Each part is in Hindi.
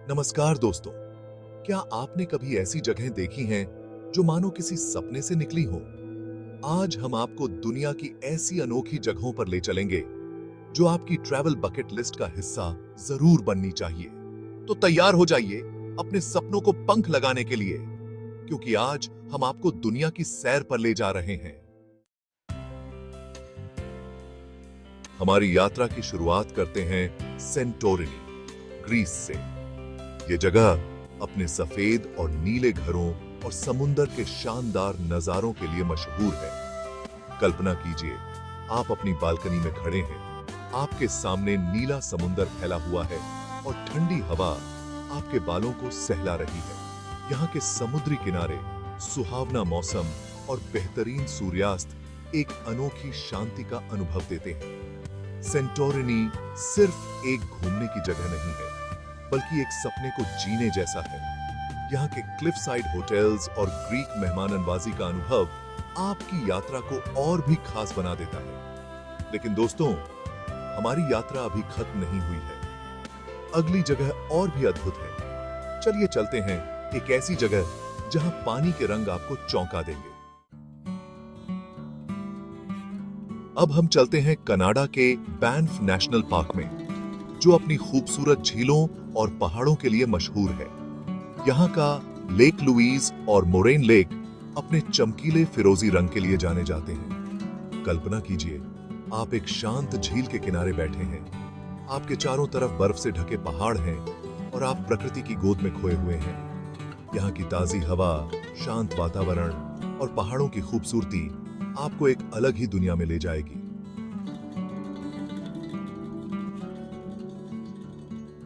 नमस्कार दोस्तों। क्या आपने कभी ऐसी जगहें देखी हैं जो मानो किसी सपने से निकली हो? आज हम आपको दुनिया की ऐसी अनोखी जगहों पर ले चलेंगे जो आपकी ट्रैवल बकेट लिस्ट का हिस्सा जरूर बननी चाहिए। तो तैयार हो जाइए अपने सपनों को पंख लगाने के लिए, क्योंकि आज हम आपको दुनिया की सैर पर ले जा रहे हैं। हमारी यात्रा की शुरुआत करते हैं सेंटोरिनी, ग्रीस से। ये जगह अपने सफेद और नीले घरों और समुंदर के शानदार नजारों के लिए मशहूर है। कल्पना कीजिए, आप अपनी बालकनी में खड़े हैं, आपके सामने नीला समुंदर फैला हुआ है और ठंडी हवा आपके बालों को सहला रही है। यहाँ के समुद्री किनारे, सुहावना मौसम और बेहतरीन सूर्यास्त एक अनोखी शांति का अनुभव देते हैं। सेंटोरिनी सिर्फ एक घूमने की जगह नहीं है, बल्कि एक सपने को जीने जैसा है। यहाँ के क्लिफ साइड होटल्स और ग्रीक मेहमाननवाजी का अनुभव आपकी यात्रा को और भी खास बना देता है। लेकिन दोस्तों, हमारी यात्रा अभी खत्म नहीं हुई है। अगली जगह और भी अद्भुत है। चलिए चलते हैं एक ऐसी जगह जहां पानी के रंग आपको चौंका देंगे। अब हम चलते हैं कनाडा के बैंफ नेशनल पार्क में, जो अपनी खूबसूरत झीलों और पहाड़ों के लिए मशहूर है। यहाँ का लेक लुईस और मोरेन लेक अपने चमकीले फिरोजी रंग के लिए जाने जाते हैं। कल्पना कीजिए, आप एक शांत झील के किनारे बैठे हैं, आपके चारों तरफ बर्फ से ढके पहाड़ हैं और आप प्रकृति की गोद में खोए हुए हैं। यहाँ की ताजी हवा, शांत वातावरण और पहाड़ों की खूबसूरती आपको एक अलग ही दुनिया में ले जाएगी।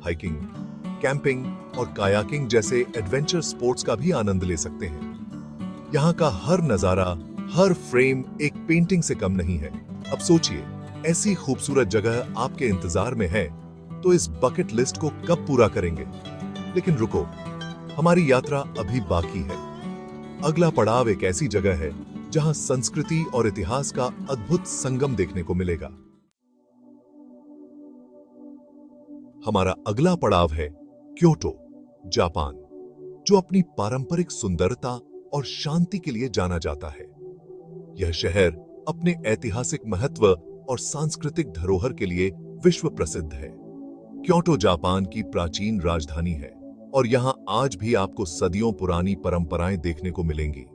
हाइकिंग, कैंपिंग और कायाकिंग जैसे एडवेंचर स्पोर्ट्स का भी आनंद ले सकते हैं। यहाँ का हर नजारा, हर फ्रेम एक पेंटिंग से कम नहीं है। अब सोचिए, ऐसी खूबसूरत जगह आपके इंतजार में है, तो इस बकेट लिस्ट को कब पूरा करेंगे? लेकिन रुको, हमारी यात्रा अभी बाकी है। अगला पड़ाव एक ऐसी जगह है जहां संस्कृति और इतिहास का अद्भुत संगम देखने को मिलेगा। हमारा अगला पड़ाव है क्योटो, जापान, जो अपनी पारंपरिक सुंदरता और शांति के लिए जाना जाता है। यह शहर अपने ऐतिहासिक महत्व और सांस्कृतिक धरोहर के लिए विश्व प्रसिद्ध है। क्योटो जापान की प्राचीन राजधानी है और यहां आज भी आपको सदियों पुरानी परंपराएं देखने को मिलेंगी।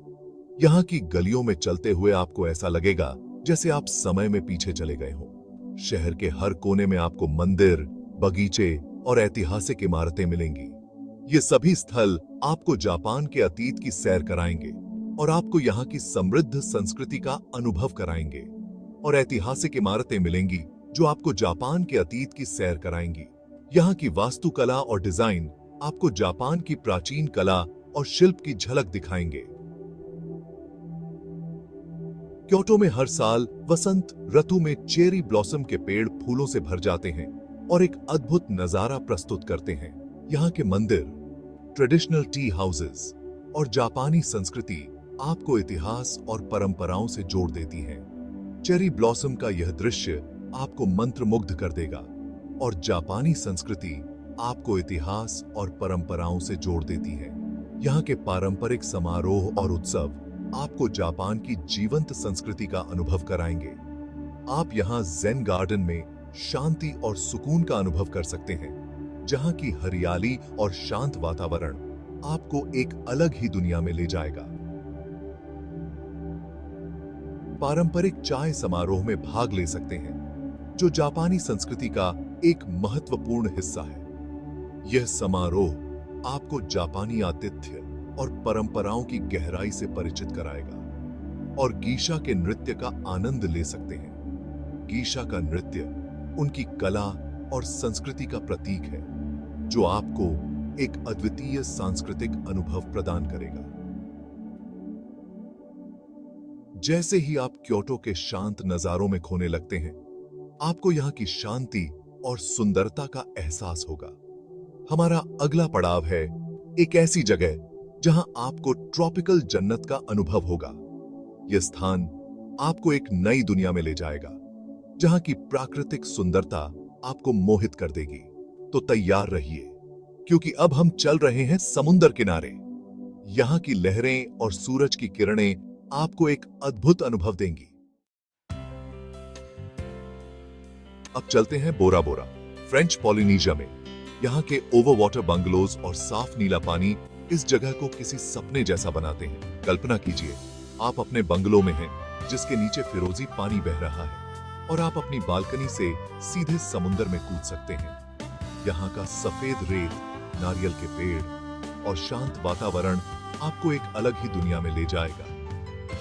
यहाँ की गलियों में चलते हुए आपको ऐसा लगेगा जैसे आप समय में पीछे चले गए हो। शहर के हर कोने में आपको मंदिर, बगीचे और ऐतिहासिक इमारतें मिलेंगी। ये सभी स्थल आपको जापान के अतीत की सैर कराएंगे और आपको यहाँ की समृद्ध संस्कृति का अनुभव कराएंगे। और ऐतिहासिक इमारतें मिलेंगी जो आपको जापान के अतीत की सैर कराएंगी। यहाँ की वास्तुकला और डिजाइन आपको जापान की प्राचीन कला और शिल्प की झलक दिखाएंगे। क्योटो में हर साल वसंत ऋतु में चेरी ब्लॉसम के पेड़ फूलों से भर जाते हैं और एक अद्भुत नजारा प्रस्तुत करते हैं। यहाँ के मंदिर, ट्रेडिशनल टी हाउसेस और जापानी संस्कृति आपको इतिहास और परंपराओं से जोड़ देती हैं। चेरी ब्लॉसम का यह दृश्य आपको मंत्रमुग्ध कर देगा और जापानी संस्कृति आपको इतिहास और परंपराओं से जोड़ देती है। यहाँ के पारंपरिक समारोह और उत्सव आपको जापान की जीवंत संस्कृति का अनुभव कराएंगे। आप यहाँ ज़ेन गार्डन में शांति और सुकून का अनुभव कर सकते हैं, जहाँ की हरियाली और शांत वातावरण आपको एक अलग ही दुनिया में ले जाएगा। पारंपरिक चाय समारोह में भाग ले सकते हैं, जो जापानी संस्कृति का एक महत्वपूर्ण हिस्सा है। यह समारोह आपको जापानी आतिथ्य और परंपराओं की गहराई से परिचित कराएगा। और गीशा के नृत्य का आनंद ले सकते हैं। गीशा का नृत्य उनकी कला और संस्कृति का प्रतीक है, जो आपको एक अद्वितीय सांस्कृतिक अनुभव प्रदान करेगा। जैसे ही आप क्योटो के शांत नजारों में खोने लगते हैं, आपको यहाँ की शांति और सुंदरता का एहसास होगा। हमारा अगला पड़ाव है एक ऐसी जगह जहां आपको ट्रॉपिकल जन्नत का अनुभव होगा। यह स्थान आपको एक नई दुनिया में ले जाएगा, जहां की प्राकृतिक सुंदरता आपको मोहित कर देगी। तो तैयार रहिए, क्योंकि अब हम चल रहे हैं समुंदर किनारे। यहाँ की लहरें और सूरज की किरणें आपको एक अद्भुत अनुभव देंगी। अब चलते हैं बोरा बोरा, फ्रेंच पॉलिनेशिया में। यहाँ के ओवर वाटर बंगलोज और साफ नीला पानी इस जगह को किसी सपने जैसा बनाते हैं। कल्पना कीजिए, आप अपने बंगलो में हैं, जिसके नीचे फिरोजी पानी बह रहा है और आप अपनी बालकनी से सीधे समुंदर में कूद सकते हैं। यहाँ का सफेद रेत, नारियल के पेड़ और शांत वातावरण आपको एक अलग ही दुनिया में ले जाएगा।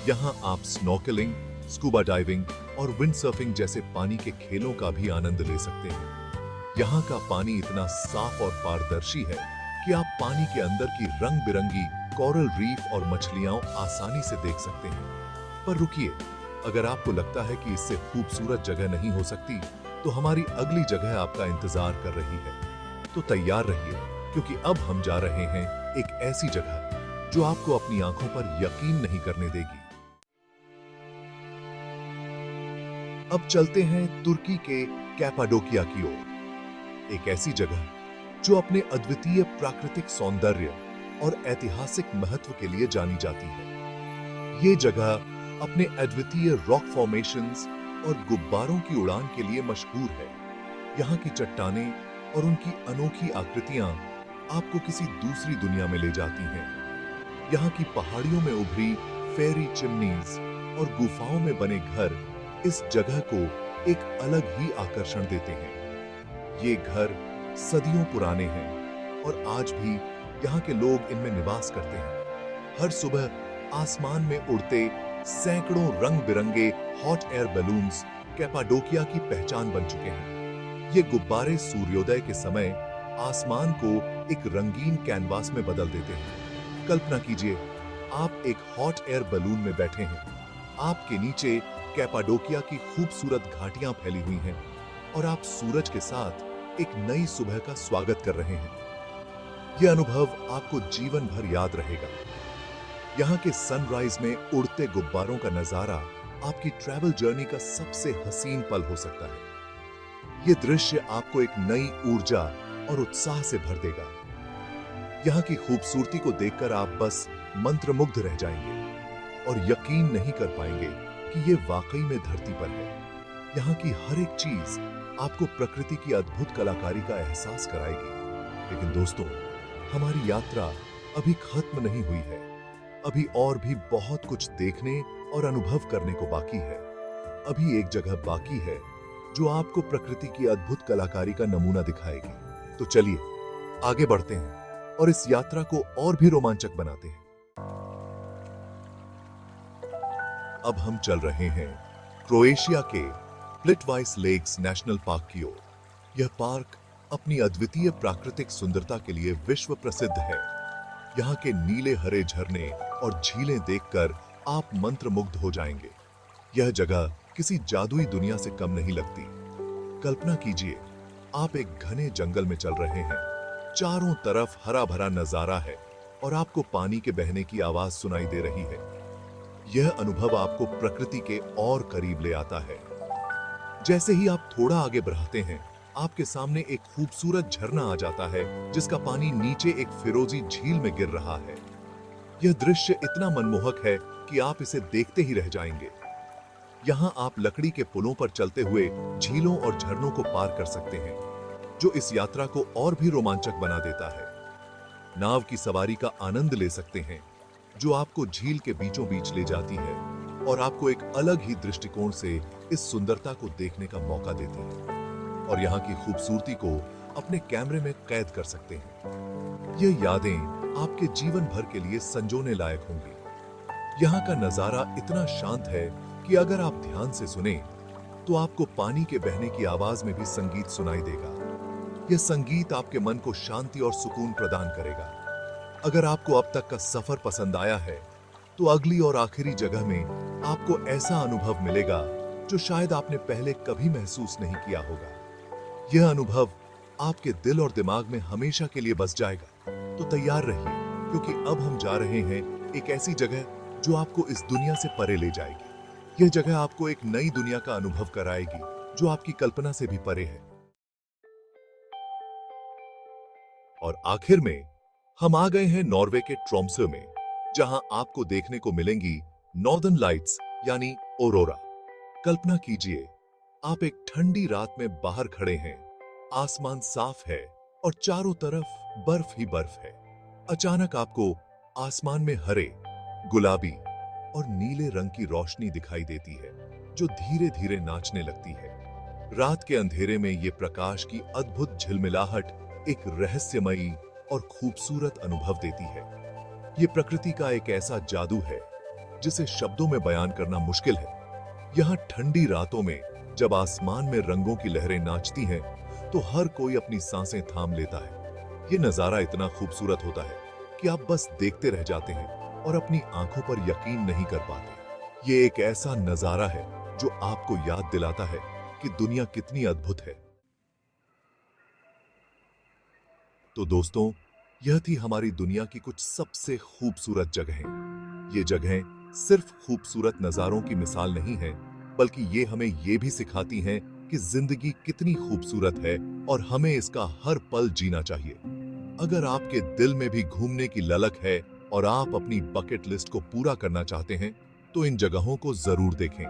यहाँ आप स्नॉर्कलिंग, स्कूबा डाइविंग और विंडसर्फिंग जैसे पानी के खेलों का भी आनंद ले सकते हैं। यहाँ का पानी इतना साफ और पारदर्शी है कि आप पानी के अंदर की रंग बिरंगी कोरल रीफ और मछलियां आसानी से देख सकते हैं। पर रुकिए, अगर आपको लगता है कि इससे खूबसूरत जगह नहीं हो सकती, तो हमारी अगली जगह आपका इंतजार कर रही है। तो तैयार रहिए, क्योंकि अब हम जा रहे हैं एक ऐसी जगह जो आपको अपनी आंखों पर यकीन नहीं करने देगी। अब चलते हैं तुर्की के कैपाडोकिया की ओर, एक ऐसी जगह जो अपने अद्वितीय प्राकृतिक सौंदर्य और ऐतिहासिक महत्व के लिए जानी जाती है। ये जगह अपने अद्वितीय रॉक फॉर्मेशंस और गुब्बारों की उड़ान के लिए मशहूर है। यहाँ की चट्टानें और उनकी अनोखी आकृतियां आपको किसी दूसरी दुनिया में ले जाती हैं। यहाँ की पहाड़ियों में उभरी फेरी चिमनीज और गुफाओं में बने घर इस जगह को एक अलग ही आकर्षण देते हैं। ये घर सदियों पुराने हैं और आज भी यहाँ के लोग इनमें निवास करते हैं। हर सुबह आसमान में उड़ते सैकड़ों रंग बिरंगे हॉट एयर बैलून्स कैपाडोकिया की पहचान बन चुके हैं। ये गुब्बारे सूर्योदय के समय आसमान को एक रंगीन कैनवास में बदल देते हैं। कल्पना कीजिए, आप एक हॉट एयर बैलून में बैठे हैं, आपके नीचे कैपाडोकिया की खूबसूरत घाटियां फैली हुई हैं और आप सूरज के साथ एक नई सुबह का स्वागत कर रहे हैं। यह अनुभव आपको जीवन भर याद रहेगा। यहाँ के सनराइज में उड़ते गुब्बारों का नजारा आपकी ट्रैवल जर्नी का सबसे हसीन पल हो सकता है। यह दृश्य आपको एक नई ऊर्जा और उत्साह से भर देगा। यहाँ की खूबसूरती को देखकर आप बस मंत्रमुग्ध रह जाएंगे और यकीन नहीं कर पाएंगे कि ये वाकई में धरती पर है। यहाँ की हर एक चीज आपको प्रकृति की अद्भुत कलाकारी का एहसास कराएगी। लेकिन दोस्तों, हमारी यात्रा अभी खत्म नहीं हुई है। अभी और भी बहुत कुछ देखने और अनुभव करने को बाकी है। अभी एक जगह बाकी है जो आपको प्रकृति की अद्भुत कलाकारी का नमूना दिखाएगी। तो चलिए आगे बढ़ते हैं और इस यात्रा को और भी रोमांचक बनाते हैं। अब हम चल रहे हैं क्रोएशिया के प्लिटवाइस लेक्स नेशनल पार्क की ओर। यह पार्क अपनी अद्वितीय प्राकृतिक सुंदरता के लिए विश्व प्रसिद्ध है। यहाँ के नीले हरे झरने और झीलें देखकर आप मंत्रमुग्ध हो जाएंगे। यह जगह किसी जादुई दुनिया से कम नहीं लगती। कल्पना कीजिए, आप एक घने जंगल में चल रहे हैं, चारों तरफ हरा भरा नजारा है और आपको पानी के बहने की आवाज सुनाई दे रही है। यह अनुभव आपको प्रकृति के और करीब ले आता है। जैसे ही आप थोड़ा आगे बढ़ते हैं, आपके सामने एक खूबसूरत झरना आ जाता है जिसका पानी नीचे एक फिरोजी झील में गिर रहा है। यह दृश्य इतना मनमोहक है कि आप इसे देखते ही रह जाएंगे। यहाँ आप लकड़ी के पुलों पर चलते हुए झीलों और झरनों को पार कर सकते हैं, जो इस यात्रा को और भी रोमांचक बना देता है। नाव की सवारी का आनंद ले सकते हैं, जो आपको झील के बीचों बीच ले जाती है और आपको एक अलग ही दृष्टिकोण से इस सुंदरता को देखने का मौका देती है और यहाँ की खूबसूरती को अपने कैमरे में कैद कर सकते हैं। ये यादें आपके जीवन भर के लिए संजोने लायक होंगी। यहाँ का नजारा इतना शांत है कि अगर आप ध्यान से सुने तो आपको पानी के बहने की आवाज में भी संगीत सुनाई देगा। यह संगीत आपके मन को शांति और सुकून प्रदान करेगा। अगर आपको अब तक का सफर पसंद आया है, तो अगली और आखिरी जगह में आपको ऐसा अनुभव मिलेगा जो शायद आपने पहले कभी महसूस नहीं किया होगा। यह अनुभव आपके दिल और दिमाग में हमेशा के लिए बस जाएगा। तो तैयार रहिए, क्योंकि अब हम जा रहे हैं एक ऐसी जगह जो आपको इस दुनिया से परे ले जाएगी। यह जगह आपको एक नई दुनिया का अनुभव कराएगी जो आपकी कल्पना से भी परे है। और आखिर में हम आ गए हैं नॉर्वे के ट्रोम्सो में, जहां आपको देखने को मिलेंगी नॉर्दर्न लाइट्स यानी ओरोरा। कल्पना कीजिए, आप एक ठंडी रात में बाहर खड़े हैं, आसमान साफ है और चारों तरफ बर्फ ही बर्फ है। अचानक आपको आसमान में हरे, गुलाबी और नीले रंग की रोशनी दिखाई देती है, जो धीरे धीरे नाचने लगती है। रात के अंधेरे में ये प्रकाश की अद्भुत झिलमिलाहट एक रहस्यमयी और खूबसूरत अनुभव देती है। ये प्रकृति का एक ऐसा जादू है जिसे शब्दों में बयान करना मुश्किल है। यहाँ ठंडी रातों में जब आसमान में रंगों की लहरें नाचती हैं, तो हर कोई अपनी सांसें थाम लेता है। ये नजारा इतना खूबसूरत होता है कि आप बस देखते रह जाते हैं और अपनी आंखों पर यकीन नहीं कर पाते। ये एक ऐसा नजारा है जो आपको याद दिलाता है कि दुनिया कितनी अद्भुत है। तो दोस्तों, यह थी हमारी दुनिया की कुछ सबसे खूबसूरत जगहें। ये जगहें सिर्फ खूबसूरत नजारों की मिसाल नहीं है, बल्कि ये हमें ये भी सिखाती हैं कि जिंदगी कितनी खूबसूरत है और हमें इसका हर पल जीना चाहिए। अगर आपके दिल में भी घूमने की ललक है और आप अपनी बकेट लिस्ट को पूरा करना चाहते हैं, तो इन जगहों को जरूर देखें।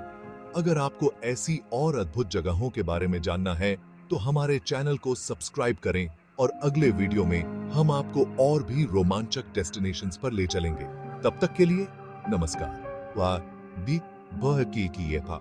अगर आपको ऐसी और अद्भुत जगहों के बारे में जानना है, तो हमारे चैनल को सब्सक्राइब करें और अगले वीडियो में हम आपको और भी रोमांचक डेस्टिनेशंस पर ले चलेंगे। तब तक के लिए नमस्कार। वाह दी बह की ये था।